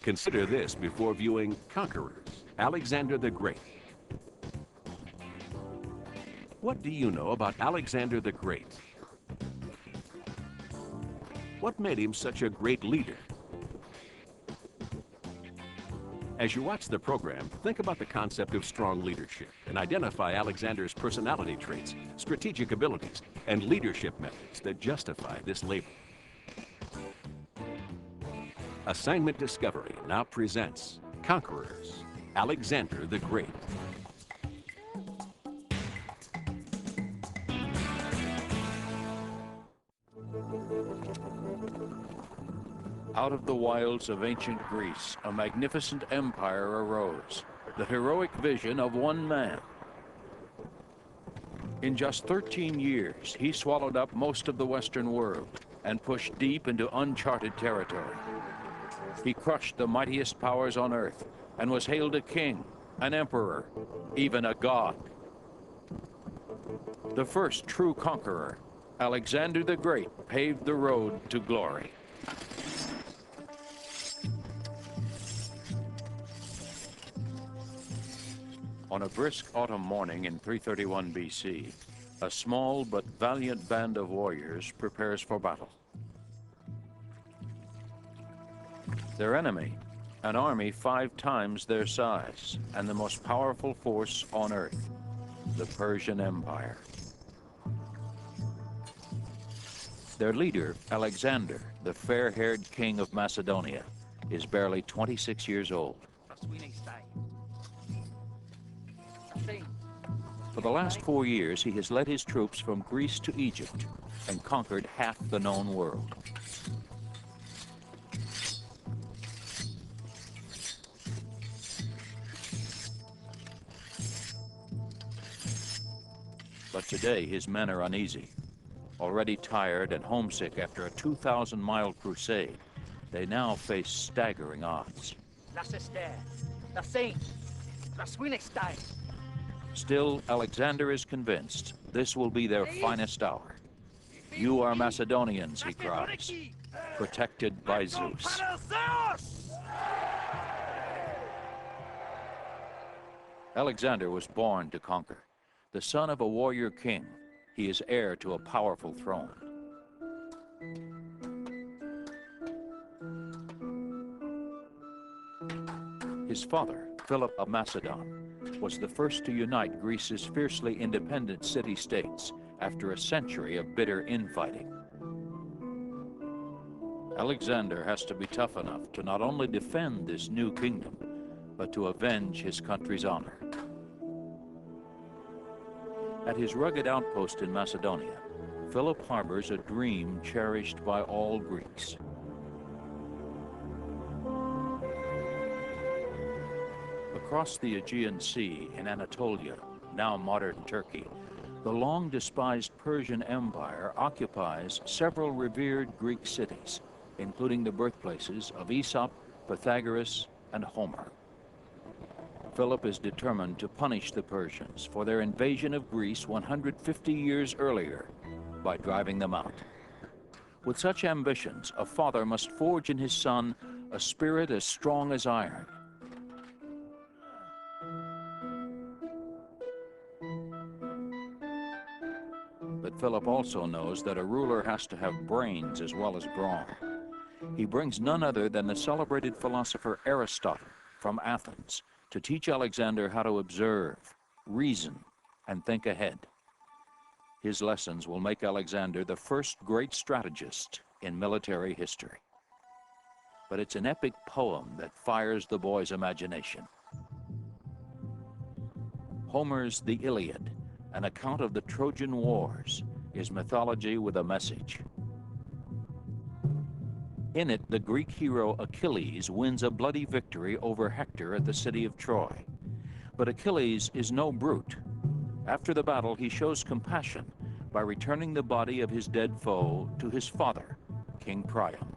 Consider this before viewing Conquerors, Alexander the Great. What do you know about Alexander the Great? What made him such a great leader? As you watch the program, think about the concept of strong leadership and identify Alexander's personality traits, strategic abilities, and leadership methods that justify this label. Assignment Discovery now presents Conquerors, Alexander the Great. Out of the wilds of ancient Greece, a magnificent empire arose, the heroic vision of one man. In just 13 years, he swallowed up most of the Western world and pushed deep into uncharted territory. He crushed the mightiest powers on earth and was hailed a king, an emperor, even a god. The first true conqueror, Alexander the Great, paved the road to glory. On a brisk autumn morning in 331 BC, a small but valiant band of warriors prepares for battle. Their enemy, an army 5 times their size and the most powerful force on earth, the Persian Empire. Their leader, Alexander, the fair-haired king of Macedonia, is barely 26 years old. For the last 4 years, he has led his troops from Greece to Egypt and conquered half the known world. But today, his men are uneasy. Already tired and homesick after a 2,000-mile crusade, they now face staggering odds. Still, Alexander is convinced this will be their finest hour. "You are Macedonians," he cries, "protected by Zeus." Alexander was born to conquer. The son of a warrior king, he is heir to a powerful throne. His father, Philip of Macedon, was the first to unite Greece's fiercely independent city-states after a century of bitter infighting. Alexander has to be tough enough to not only defend this new kingdom, but to avenge his country's honor. At his rugged outpost in Macedonia, Philip harbors a dream cherished by all Greeks. Across the Aegean Sea in Anatolia, now modern Turkey, the long-despised Persian Empire occupies several revered Greek cities, including the birthplaces of Aesop, Pythagoras, and Homer. Philip is determined to punish the Persians for their invasion of Greece 150 years earlier by driving them out. With such ambitions, a father must forge in his son a spirit as strong as iron. But Philip also knows that a ruler has to have brains as well as brawn. He brings none other than the celebrated philosopher Aristotle from Athens to teach Alexander how to observe, reason, and think ahead. His lessons will make Alexander the first great strategist in military history. But it's an epic poem that fires the boy's imagination. Homer's The Iliad, an account of the Trojan Wars, is mythology with a message. In it, the Greek hero Achilles wins a bloody victory over Hector at the city of Troy. But Achilles is no brute. After the battle, he shows compassion by returning the body of his dead foe to his father, King Priam.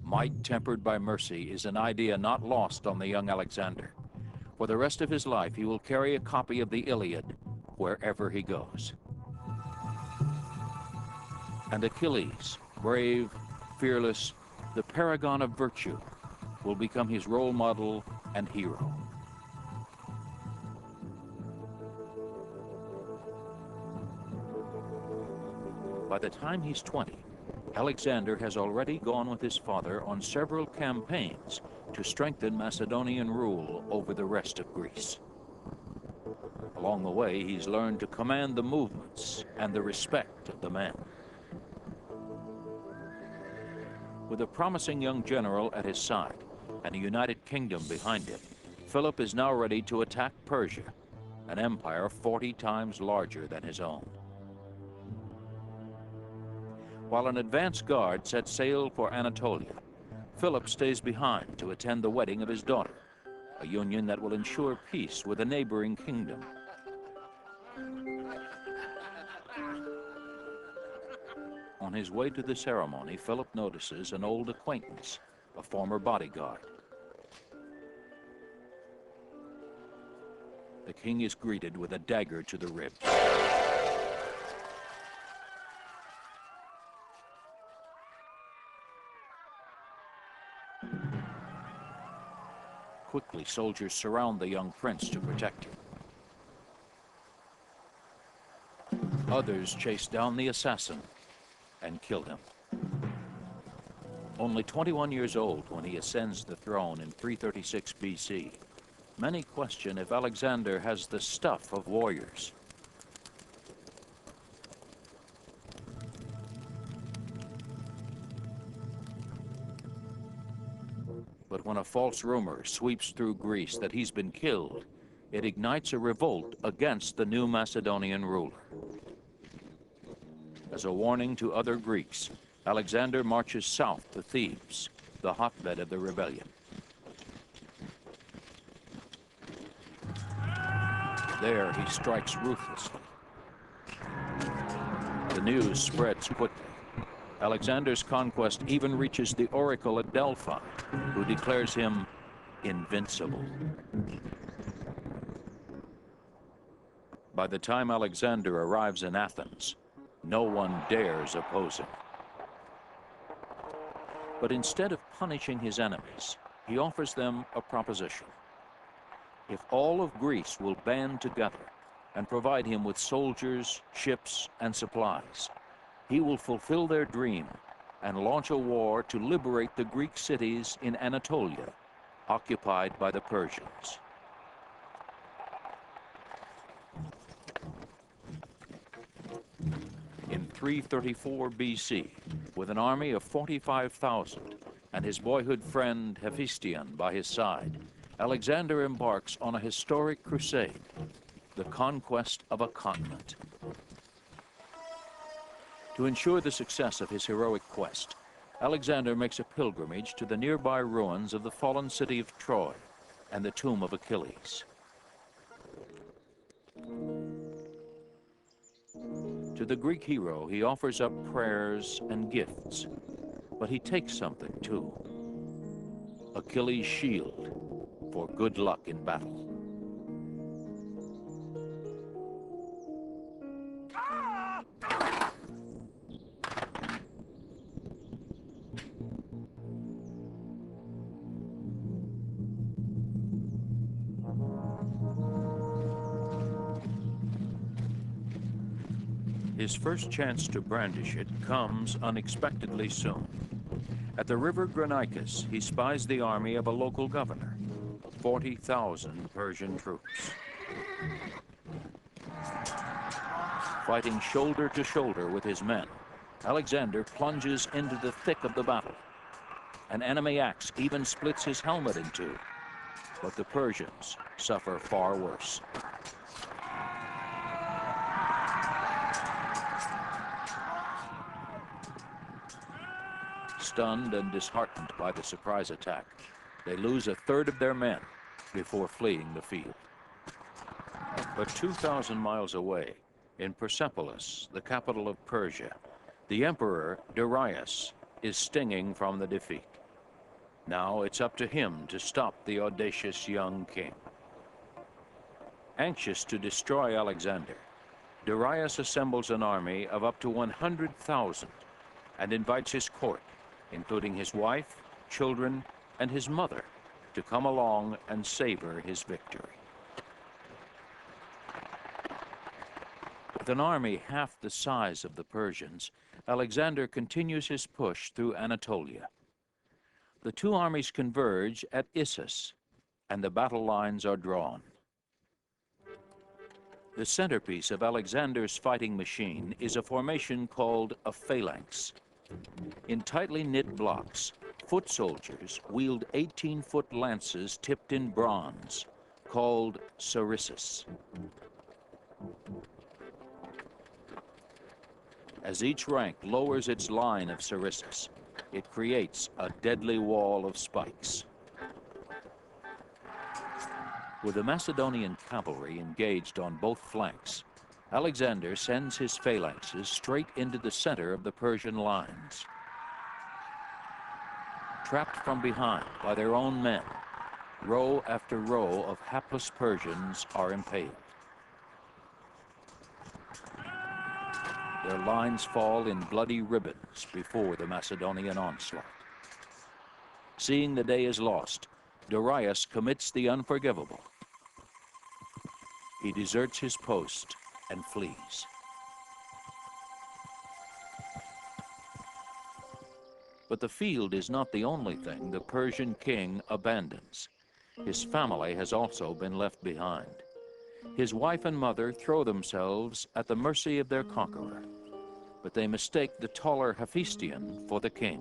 Might tempered by mercy is an idea not lost on the young Alexander. For the rest of his life, he will carry a copy of the Iliad wherever he goes. And Achilles, brave, fearless, the paragon of virtue, will become his role model and hero. By the time he's 20, Alexander has already gone with his father on several campaigns to strengthen Macedonian rule over the rest of Greece. Along the way, he's learned to command the movements and the respect of the men. With a promising young general at his side and a united kingdom behind him, Philip is now ready to attack Persia, an empire 40 times larger than his own. While an advance guard sets sail for Anatolia, Philip stays behind to attend the wedding of his daughter, a union that will ensure peace with a neighboring kingdom. On his way to the ceremony, Philip notices an old acquaintance, a former bodyguard. The king is greeted with a dagger to the ribs. Quickly, soldiers surround the young prince to protect him. Others chase down the assassin and kill him. Only 21 years old when he ascends the throne in 336 BC, many question if Alexander has the stuff of warriors. But when a false rumor sweeps through Greece that he's been killed, it ignites a revolt against the new Macedonian ruler. As a warning to other Greeks, Alexander marches south to Thebes, the hotbed of the rebellion. There he strikes ruthlessly. The news spreads quickly. Alexander's conquest even reaches the oracle at Delphi, who declares him invincible. By the time Alexander arrives in Athens, no one dares oppose him. But instead of punishing his enemies, he offers them a proposition. If all of Greece will band together and provide him with soldiers, ships, and supplies, he will fulfill their dream and launch a war to liberate the Greek cities in Anatolia, occupied by the Persians. In 334 BC, with an army of 45,000 and his boyhood friend Hephaestion by his side, Alexander embarks on a historic crusade, the conquest of a continent. To ensure the success of his heroic quest, Alexander makes a pilgrimage to the nearby ruins of the fallen city of Troy and the tomb of Achilles. To the Greek hero, he offers up prayers and gifts, but he takes something too: Achilles' shield for good luck in battle. His first chance to brandish it comes unexpectedly soon. At the river Granicus, he spies the army of a local governor, 40,000 Persian troops. Fighting shoulder to shoulder with his men, Alexander plunges into the thick of the battle. An enemy axe even splits his helmet in two, but the Persians suffer far worse. Stunned and disheartened by the surprise attack, they lose a third of their men before fleeing the field. But 2,000 miles away, in Persepolis, the capital of Persia, the emperor Darius is stinging from the defeat. Now it's up to him to stop the audacious young king. Anxious to destroy Alexander, Darius assembles an army of up to 100,000 and invites his court, including his wife, children, and his mother, to come along and savor his victory. With an army half the size of the Persians, Alexander continues his push through Anatolia. The two armies converge at Issus, and the battle lines are drawn. The centerpiece of Alexander's fighting machine is a formation called a phalanx. In tightly knit blocks, foot soldiers wield 18-foot lances tipped in bronze, called sarissas. As each rank lowers its line of sarissas, it creates a deadly wall of spikes. With the Macedonian cavalry engaged on both flanks, Alexander sends his phalanxes straight into the center of the Persian lines. Trapped from behind by their own men, row after row of hapless Persians are impaled. Their lines fall in bloody ribbons before the Macedonian onslaught. Seeing the day is lost, Darius commits the unforgivable. He deserts his post and flees. But the field is not the only thing the Persian king abandons. His family has also been left behind. His wife and mother throw themselves at the mercy of their conqueror, but they mistake the taller Hephaestion for the king.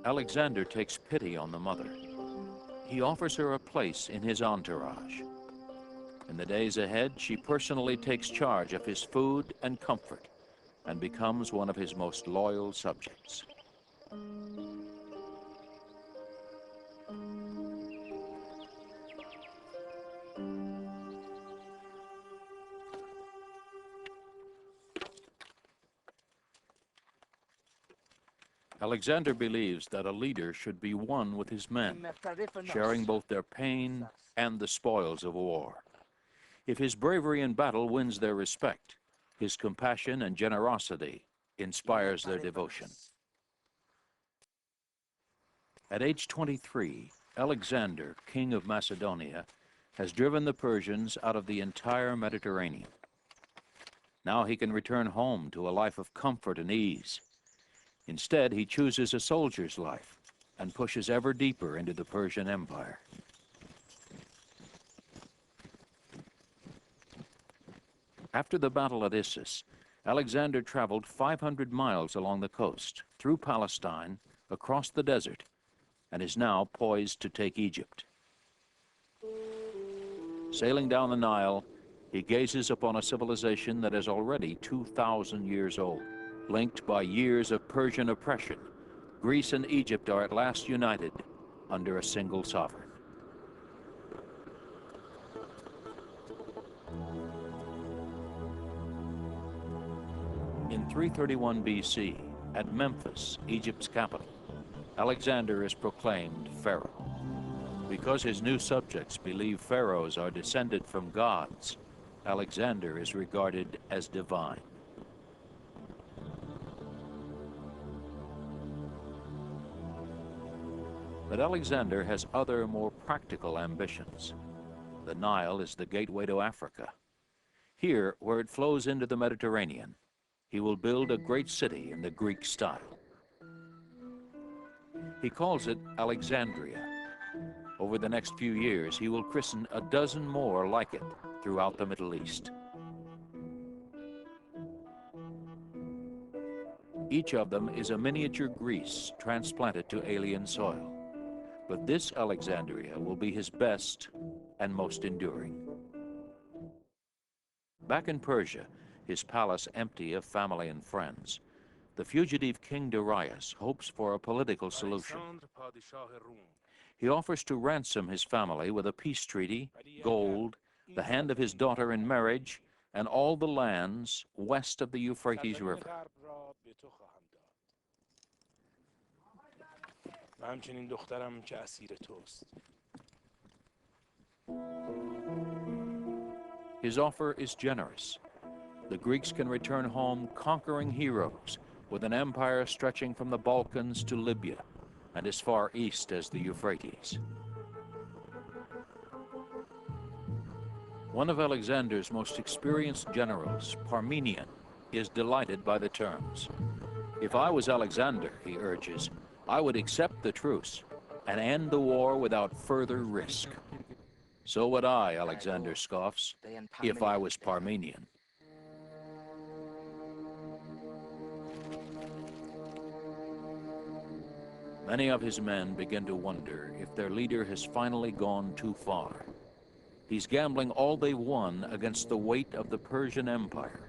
Alexander takes pity on the mother. He offers her a place in his entourage. In the days ahead, she personally takes charge of his food and comfort and becomes one of his most loyal subjects. Alexander believes that a leader should be one with his men, sharing both their pain and the spoils of war. If his bravery in battle wins their respect, his compassion and generosity inspires their devotion. At age 23, Alexander, king of Macedonia, has driven the Persians out of the entire Mediterranean. Now he can return home to a life of comfort and ease. Instead, he chooses a soldier's life and pushes ever deeper into the Persian Empire. After the battle at Issus, Alexander traveled 500 miles along the coast, through Palestine, across the desert, and is now poised to take Egypt. Sailing down the Nile, he gazes upon a civilization that is already 2,000 years old. Linked by years of Persian oppression, Greece and Egypt are at last united under a single sovereign. In 331 BC, at Memphis, Egypt's capital, Alexander is proclaimed pharaoh. Because his new subjects believe pharaohs are descended from gods, Alexander is regarded as divine. But Alexander has other, more practical ambitions. The Nile is the gateway to Africa. Here, where it flows into the Mediterranean, he will build a great city in the Greek style. He calls it Alexandria. Over the next few years, he will christen a dozen more like it throughout the Middle East. Each of them is a miniature Greece transplanted to alien soil. But this Alexandria will be his best and most enduring. Back in Persia, his palace empty of family and friends, the fugitive King Darius hopes for a political solution. He offers to ransom his family with a peace treaty, gold, the hand of his daughter in marriage, and all the lands west of the Euphrates River. His offer is generous. The Greeks can return home conquering heroes with an empire stretching from the Balkans to Libya and as far east as the Euphrates. One of Alexander's most experienced generals, Parmenion, is delighted by the terms. "If I was Alexander," he urges, "I would accept the truce and end the war without further risk." "So would I," Alexander scoffs, "if I was Parmenion." Many of his men begin to wonder if their leader has finally gone too far. He's gambling all they've won against the weight of the Persian Empire.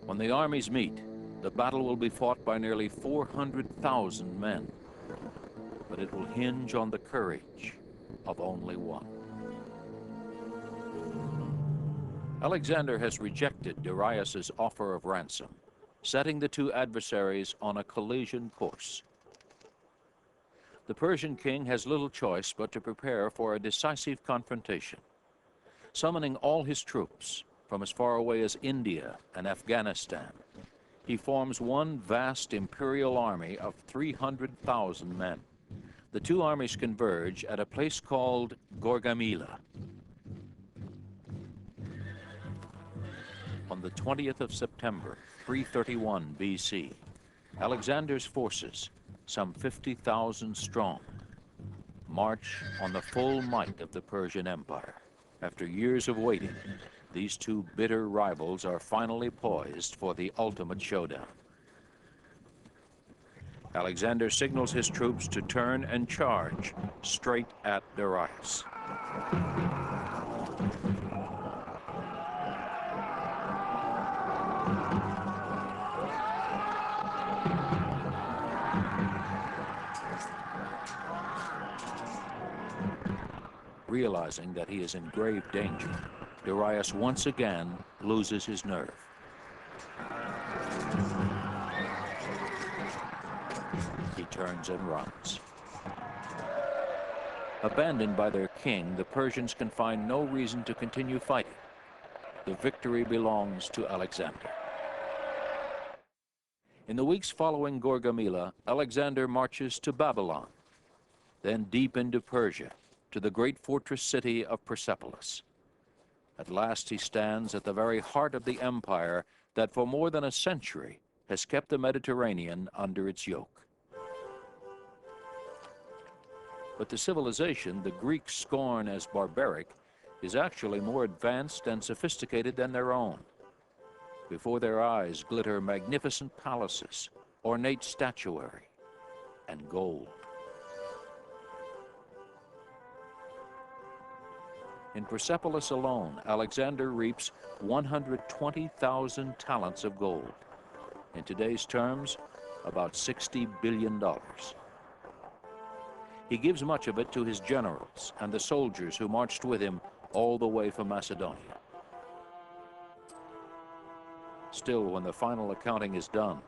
When the armies meet, the battle will be fought by nearly 400,000 men, but it will hinge on the courage of only one. Alexander has rejected Darius's offer of ransom, setting the two adversaries on a collision course. The Persian king has little choice but to prepare for a decisive confrontation. Summoning all his troops from as far away as India and Afghanistan, he forms one vast imperial army of 300,000 men. The two armies converge at a place called Gaugamela. On the 20th of September, 331 BC, Alexander's forces, some 50,000 strong, march on the full might of the Persian Empire. After years of waiting, these two bitter rivals are finally poised for the ultimate showdown. Alexander signals his troops to turn and charge straight at Darius. Realizing that he is in grave danger, Darius once again loses his nerve. He turns and runs. Abandoned by their king, the Persians can find no reason to continue fighting. The victory belongs to Alexander. In the weeks following Gaugamela, Alexander marches to Babylon, then deep into Persia, to the great fortress city of Persepolis. At last he stands at the very heart of the empire that for more than a century has kept the Mediterranean under its yoke. But the civilization the Greeks scorn as barbaric is actually more advanced and sophisticated than their own. Before their eyes glitter magnificent palaces, ornate statuary, and gold. In Persepolis alone, Alexander reaps 120,000 talents of gold. In today's terms, about $60 billion. He gives much of it to his generals and the soldiers who marched with him all the way from Macedonia. Still, when the final accounting is done,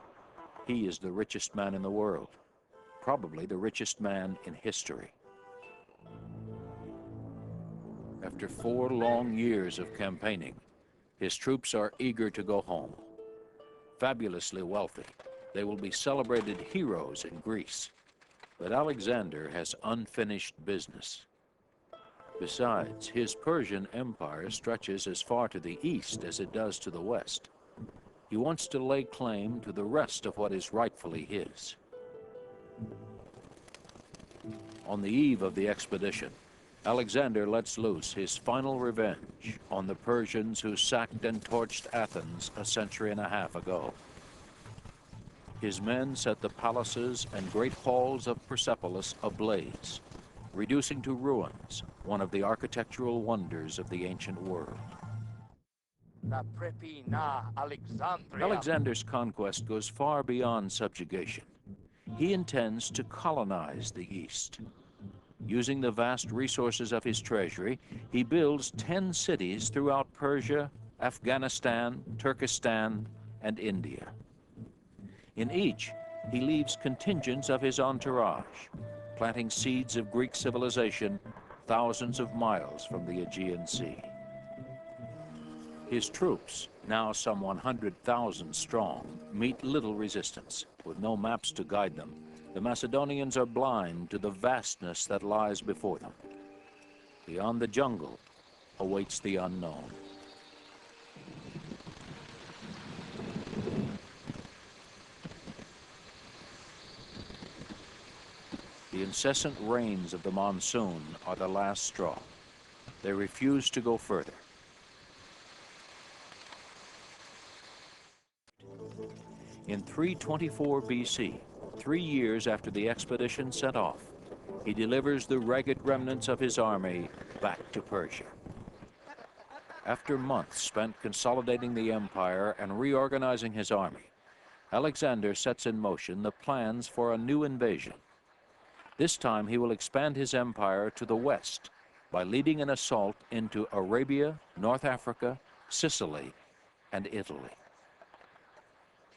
he is the richest man in the world, probably the richest man in history. After 4 long years of campaigning, his troops are eager to go home. Fabulously wealthy, they will be celebrated heroes in Greece. But Alexander has unfinished business. Besides, his Persian empire stretches as far to the east as it does to the west. He wants to lay claim to the rest of what is rightfully his. On the eve of the expedition, Alexander lets loose his final revenge on the Persians who sacked and torched Athens a century and a half ago. His men set the palaces and great halls of Persepolis ablaze, reducing to ruins one of the architectural wonders of the ancient world. Alexander's conquest goes far beyond subjugation. He intends to colonize the East. Using the vast resources of his treasury, he builds 10 cities throughout Persia, Afghanistan, Turkestan, and India. In each, he leaves contingents of his entourage, planting seeds of Greek civilization thousands of miles from the Aegean Sea. His troops, now some 100,000 strong, meet little resistance. With no maps to guide them, the Macedonians are blind to the vastness that lies before them. Beyond the jungle awaits the unknown. The incessant rains of the monsoon are the last straw. They refuse to go further. In 324 BC, 3 years after the expedition set off, he delivers the ragged remnants of his army back to Persia. After months spent consolidating the empire and reorganizing his army, Alexander sets in motion the plans for a new invasion. This time he will expand his empire to the west by leading an assault into Arabia, North Africa, Sicily, and Italy.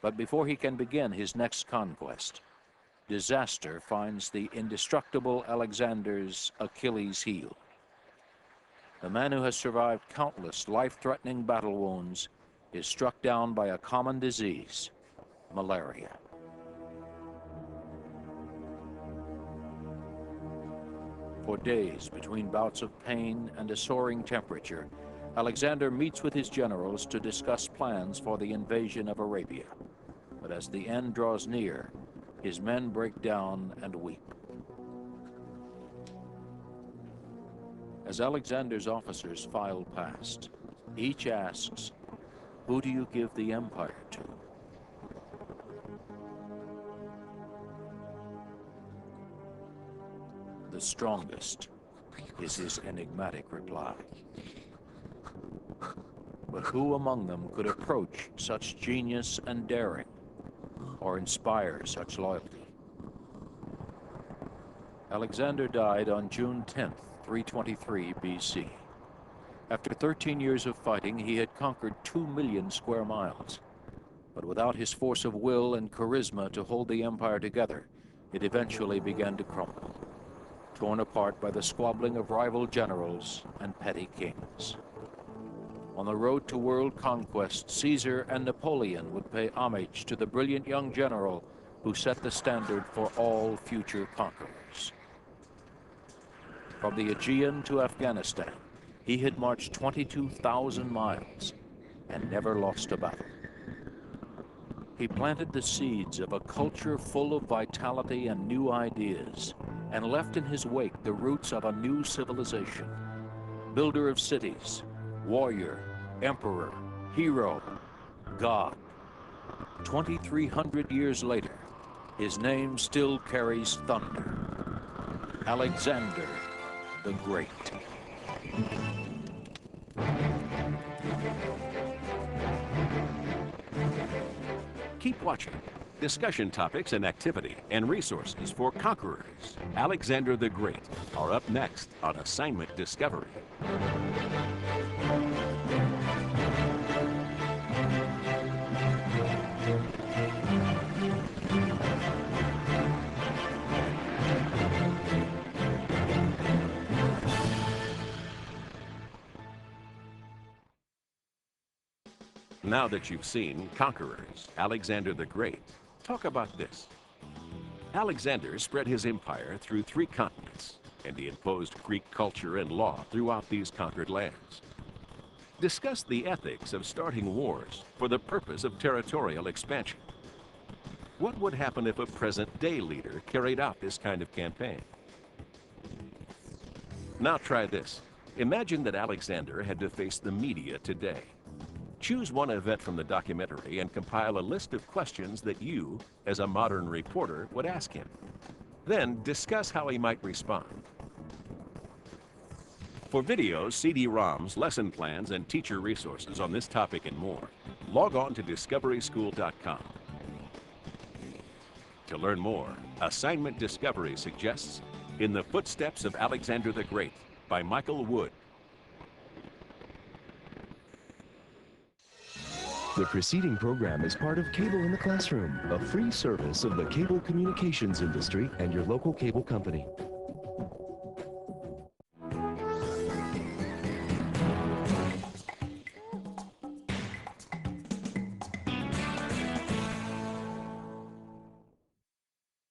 But before he can begin his next conquest, disaster finds the indestructible Alexander's Achilles heel. The man who has survived countless life-threatening battle wounds is struck down by a common disease, malaria. For days, between bouts of pain and a soaring temperature, Alexander meets with his generals to discuss plans for the invasion of Arabia. But as the end draws near, his men break down and weep. As Alexander's officers file past, each asks, "Who do you give the empire to?" The strongest is his enigmatic reply. But who among them could approach such genius and daring, or inspire such loyalty? Alexander died on June 10th, 323 BC. After 13 years of fighting, he had conquered 2 million square miles. But without his force of will and charisma to hold the empire together, it eventually began to crumble, torn apart by the squabbling of rival generals and petty kings. On the road to world conquest, Caesar and Napoleon would pay homage to the brilliant young general who set the standard for all future conquerors. From the Aegean to Afghanistan, he had marched 22,000 miles and never lost a battle. He planted the seeds of a culture full of vitality and new ideas, and left in his wake the roots of a new civilization. Builder of cities, warrior, emperor, hero, god. 2,300 years later, his name still carries thunder. Alexander the Great. Keep watching. Discussion topics and activity and resources for conquerors, Alexander the Great, are up next on Assignment Discovery. Now that you've seen conquerors, Alexander the Great, talk about this. Alexander spread his empire through 3 continents, and he imposed Greek culture and law throughout these conquered lands. Discuss the ethics of starting wars for the purpose of territorial expansion. What would happen if a present-day leader carried out this kind of campaign? Now try this. Imagine that Alexander had to face the media today. Choose one event from the documentary and compile a list of questions that you, as a modern reporter, would ask him. Then discuss how he might respond. For videos, CD-ROMs, lesson plans, and teacher resources on this topic and more, log on to discoveryschool.com. To learn more, Assignment Discovery suggests In the Footsteps of Alexander the Great by Michael Wood. The preceding program is part of Cable in the Classroom, a free service of the cable communications industry and your local cable company.